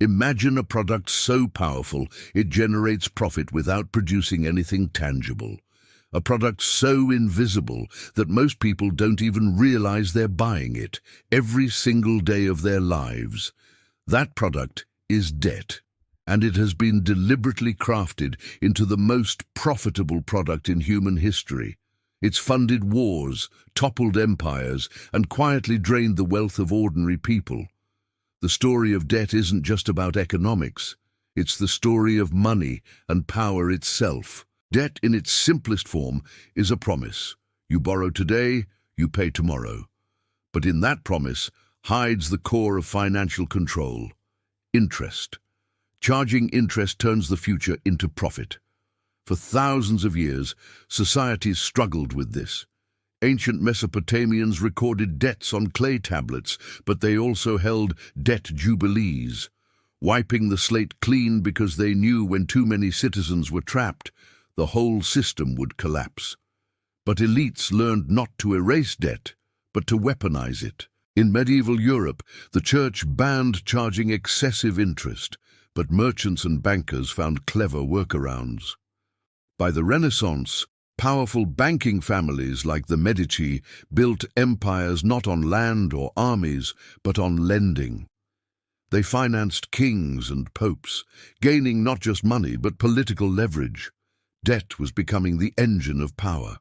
Imagine a product so powerful it generates profit without producing anything tangible. A product so invisible that most people don't even realize they're buying it every single day of their lives. That product is debt, and it has been deliberately crafted into the most profitable product in human history. It's funded wars, toppled empires, and quietly drained the wealth of ordinary people. The story of debt isn't just about economics. It's the story of money and power itself. Debt in its simplest form is a promise. You borrow today, you pay tomorrow. But in that promise hides the core of financial control: interest. Charging interest turns the future into profit. For thousands of years, societies struggled with this. Ancient Mesopotamians recorded debts on clay tablets, but they also held debt jubilees, wiping the slate clean because they knew when too many citizens were trapped, the whole system would collapse. But elites learned not to erase debt, but to weaponize it. In medieval Europe, the church banned charging excessive interest, but merchants and bankers found clever workarounds. By the Renaissance, powerful banking families like the Medici built empires not on land or armies, but on lending. They financed kings and popes, gaining not just money but political leverage. Debt was becoming the engine of power.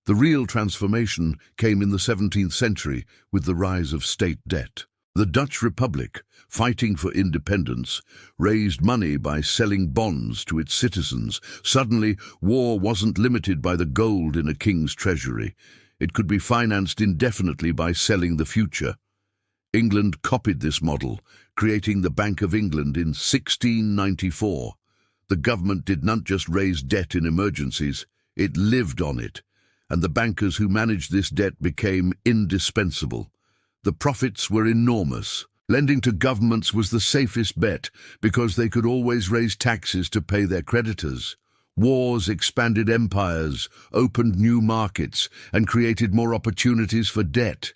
The real transformation came in the 17th century with the rise of state debt. The Dutch Republic, fighting for independence, raised money by selling bonds to its citizens. Suddenly, war wasn't limited by the gold in a king's treasury. It could be financed indefinitely by selling the future. England copied this model, creating the Bank of England in 1694. The government did not just raise debt in emergencies, it lived on it, and the bankers who managed this debt became indispensable. The profits were enormous. Lending to governments was the safest bet because they could always raise taxes to pay their creditors. Wars expanded empires, opened new markets, and created more opportunities for debt.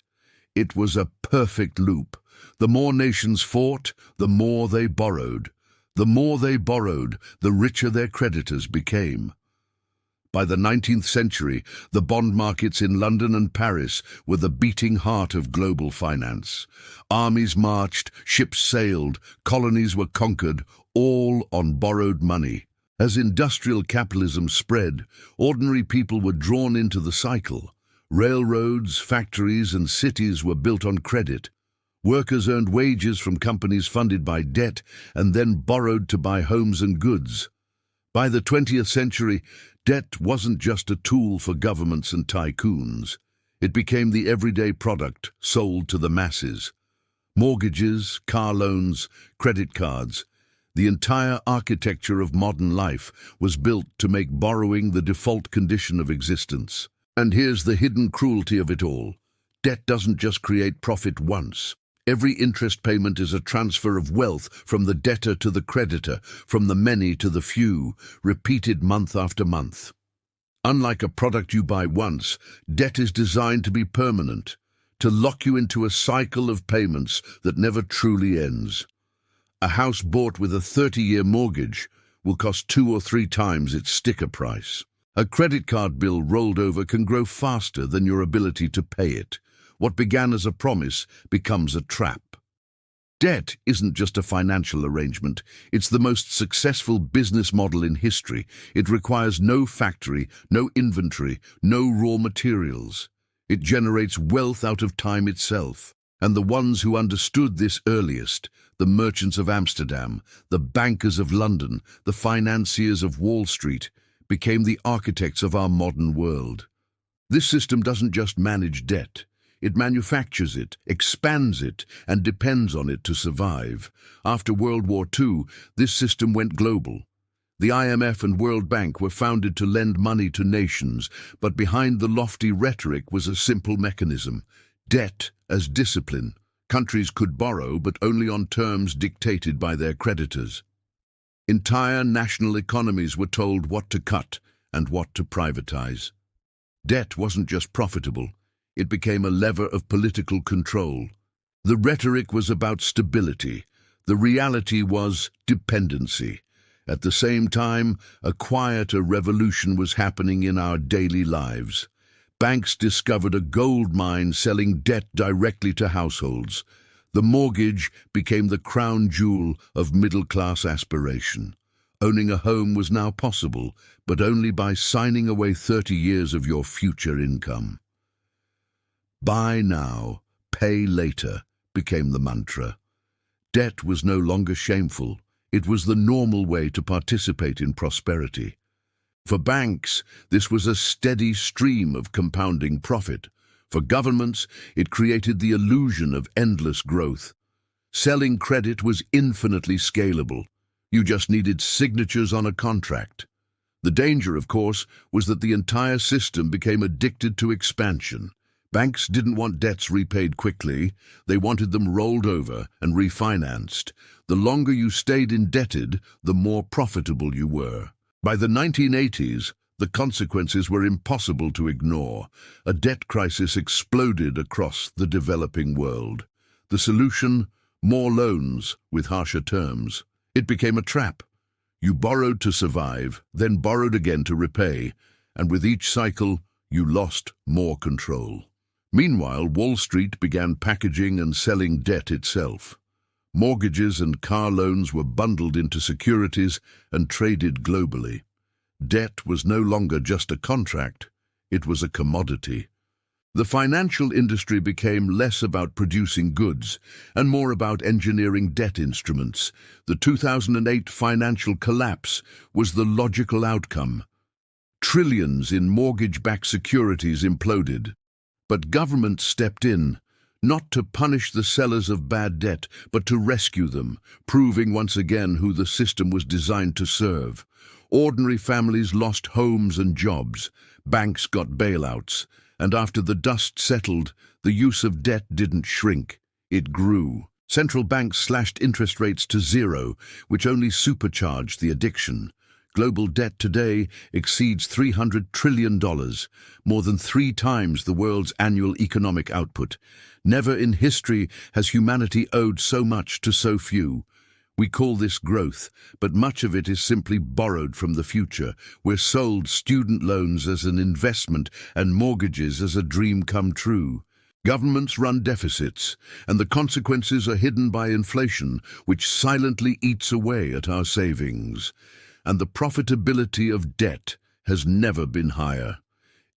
It was a perfect loop. The more nations fought, the more they borrowed. The more they borrowed, the richer their creditors became. By the 19th century, the bond markets in London and Paris were the beating heart of global finance. Armies marched, ships sailed, colonies were conquered, all on borrowed money. As industrial capitalism spread, ordinary people were drawn into the cycle. Railroads, factories, and cities were built on credit. Workers earned wages from companies funded by debt and then borrowed to buy homes and goods. By the 20th century, debt wasn't just a tool for governments and tycoons. It became the everyday product sold to the masses. Mortgages, car loans, credit cards. The entire architecture of modern life was built to make borrowing the default condition of existence. And here's the hidden cruelty of it all. Debt doesn't just create profit once. Every interest payment is a transfer of wealth from the debtor to the creditor, from the many to the few, repeated month after month. Unlike a product you buy once, debt is designed to be permanent, to lock you into a cycle of payments that never truly ends. A house bought with a 30-year mortgage will cost 2 or 3 times its sticker price. A credit card bill rolled over can grow faster than your ability to pay it. What began as a promise becomes a trap. Debt isn't just a financial arrangement, it's the most successful business model in history. It requires no factory, no inventory, no raw materials. It generates wealth out of time itself. And the ones who understood this earliest, the merchants of Amsterdam, the bankers of London, the financiers of Wall Street, became the architects of our modern world. This system doesn't just manage debt. It manufactures it, expands it, and depends on it to survive. After World War II, this system went global. The IMF and World Bank were founded to lend money to nations, but behind the lofty rhetoric was a simple mechanism: debt as discipline. Countries could borrow, but only on terms dictated by their creditors. Entire national economies were told what to cut and what to privatize. Debt wasn't just profitable. It became a lever of political control. The rhetoric was about stability. The reality was dependency. At the same time, a quieter revolution was happening in our daily lives. Banks discovered a gold mine selling debt directly to households. The mortgage became the crown jewel of middle-class aspiration. Owning a home was now possible, but only by signing away 30 years of your future income. Buy now, pay later became the mantra. Debt was no longer shameful. It was the normal way to participate in prosperity. For banks, this was a steady stream of compounding profit. For governments, it created the illusion of endless growth. Selling credit was infinitely scalable. You just needed signatures on a contract. The danger, of course, was that the entire system became addicted to expansion. Banks didn't want debts repaid quickly. They wanted them rolled over and refinanced. The longer you stayed indebted, the more profitable you were. By the 1980s, the consequences were impossible to ignore. A debt crisis exploded across the developing world. The solution? More loans with harsher terms. It became a trap. You borrowed to survive, then borrowed again to repay, and with each cycle, you lost more control. Meanwhile, Wall Street began packaging and selling debt itself. Mortgages and car loans were bundled into securities and traded globally. Debt was no longer just a contract, it was a commodity. The financial industry became less about producing goods and more about engineering debt instruments. The 2008 financial collapse was the logical outcome. Trillions in mortgage-backed securities imploded. But governments stepped in, not to punish the sellers of bad debt, but to rescue them, proving once again who the system was designed to serve. Ordinary families lost homes and jobs, banks got bailouts, and after the dust settled, the use of debt didn't shrink, it grew. Central banks slashed interest rates to zero, which only supercharged the addiction. Global debt today exceeds $300 trillion, more than 3 times the world's annual economic output. Never in history has humanity owed so much to so few. We call this growth, but much of it is simply borrowed from the future. We're sold student loans as an investment and mortgages as a dream come true. Governments run deficits, and the consequences are hidden by inflation, which silently eats away at our savings. And the profitability of debt has never been higher.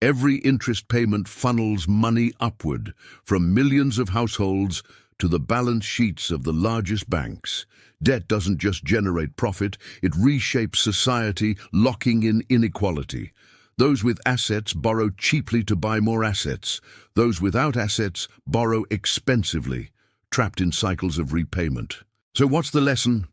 Every interest payment funnels money upward, from millions of households to the balance sheets of the largest banks. Debt doesn't just generate profit, it reshapes society, locking in inequality. Those with assets borrow cheaply to buy more assets. Those without assets borrow expensively, trapped in cycles of repayment. So what's the lesson?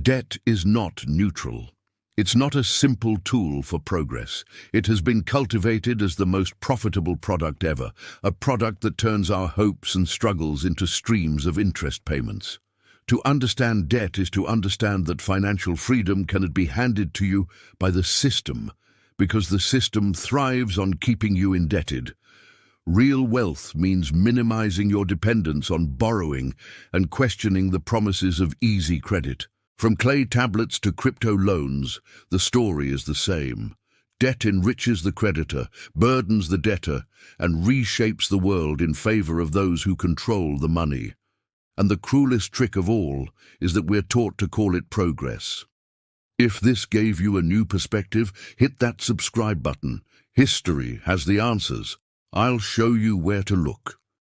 Debt is not neutral. It's not a simple tool for progress. It has been cultivated as the most profitable product ever, a product that turns our hopes and struggles into streams of interest payments. To understand debt is to understand that financial freedom cannot be handed to you by the system, because the system thrives on keeping you indebted. Real wealth means minimizing your dependence on borrowing and questioning the promises of easy credit. From clay tablets to crypto loans, the story is the same. Debt enriches the creditor, burdens the debtor, and reshapes the world in favor of those who control the money. And the cruelest trick of all is that we're taught to call it progress. If this gave you a new perspective, hit that subscribe button. History has the answers. I'll show you where to look.